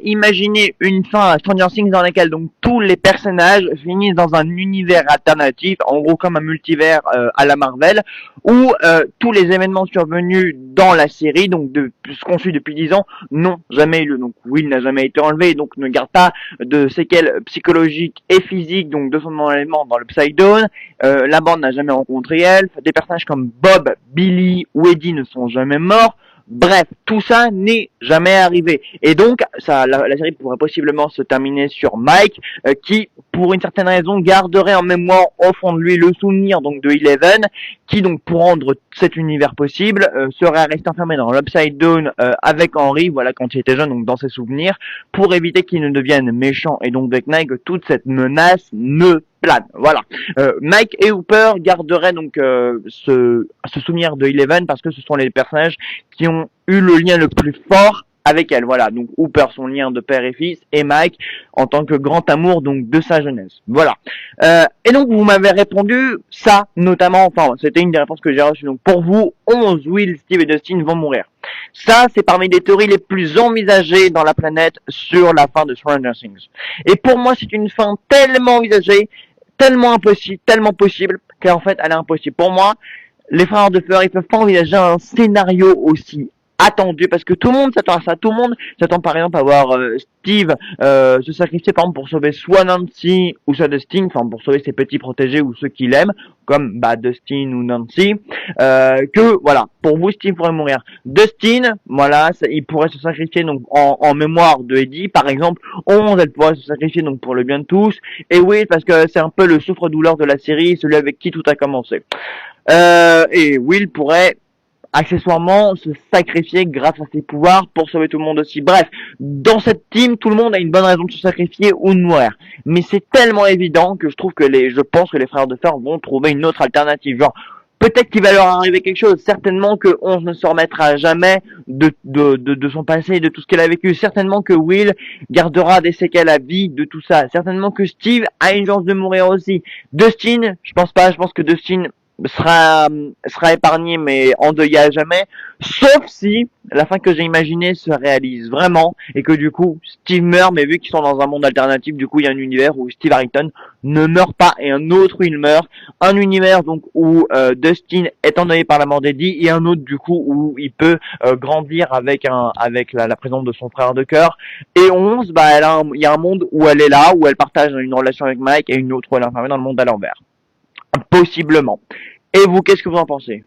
imaginer une fin à Stranger Things dans laquelle donc tous les personnages finissent dans un univers alternatif, en gros comme un multivers à la Marvel, où tous les événements survenus dans la série, donc de ce qu'on suit depuis 10 ans, n'ont jamais eu lieu. Donc Will n'a jamais été enlevé, donc ne garde pas de séquelles psychologiques et physiques, donc de son enlèvement dans le Psy-Dome. La bande n'a jamais rencontré Elf. Des personnages comme Bob, Billy ou Eddie ne sont jamais morts. Bref, tout ça n'est jamais arrivé. Et donc, la série pourrait possiblement se terminer sur Mike, qui, pour une certaine raison, garderait en mémoire au fond de lui le souvenir donc de Eleven, qui donc, pour rendre cet univers possible, serait resté enfermé dans l'Upside Down avec Henry, voilà, quand il était jeune, donc dans ses souvenirs, pour éviter qu'il ne devienne méchant. Et donc, avec Mike, toute cette menace ne plane. Voilà. Mike et Hooper garderaient donc ce souvenir de Eleven parce que ce sont les personnages qui ont eu le lien le plus fort avec elle. Voilà. Donc Hooper, son lien de père et fils, et Mike en tant que grand amour donc de sa jeunesse. Voilà. Et donc vous m'avez répondu ça notamment. Enfin, c'était une des réponses que j'ai reçues. Donc pour vous, 11 Will, Steve et Dustin vont mourir. Ça, c'est parmi les théories les plus envisagées dans la planète sur la fin de Stranger Things. Et pour moi, c'est une fin tellement envisagée, tellement impossible, tellement possible, qu'en fait, elle est impossible. Pour moi, les frères de Fer, ils peuvent pas envisager un scénario aussi attendu, parce que tout le monde s'attend à ça. Tout le monde s'attend par exemple à voir Steve se sacrifier par exemple pour sauver soit Nancy ou soit Dustin, enfin pour sauver ses petits protégés ou ceux qu'il aime, comme Dustin ou Nancy, que voilà, pour vous Steve pourrait mourir. Dustin, voilà, il pourrait se sacrifier donc en mémoire de Eddie, par exemple. 11, elle pourrait se sacrifier donc pour le bien de tous. Et oui, parce que c'est un peu le souffre-douleur de la série, celui avec qui tout a commencé. Et Will pourrait accessoirement se sacrifier grâce à ses pouvoirs pour sauver tout le monde aussi. Bref, dans cette team, tout le monde a une bonne raison de se sacrifier ou de mourir. Mais c'est tellement évident que je pense que les frères de fer vont trouver une autre alternative. Genre, peut-être qu'il va leur arriver quelque chose. Certainement que 11 ne se remettra jamais de son passé et de tout ce qu'elle a vécu. Certainement que Will gardera des séquelles à vie de tout ça. Certainement que Steve a une chance de mourir aussi. Dustin, je pense pas. Je pense que Dustin sera épargné mais endeuillé à jamais, sauf si la fin que j'ai imaginée se réalise vraiment et que du coup Steve meurt, mais vu qu'ils sont dans un monde alternatif, du coup il y a un univers où Steve Harrington ne meurt pas et un autre où il meurt, un univers donc où Dustin est endeuillé par la mort d'Eddie et un autre du coup où il peut grandir avec la présence de son frère de cœur. Et 11, il y a un monde où elle est là, où elle partage une relation avec Mike, et une autre où elle est enfermée dans le monde à l'envers. Possiblement. Et vous, qu'est-ce que vous en pensez?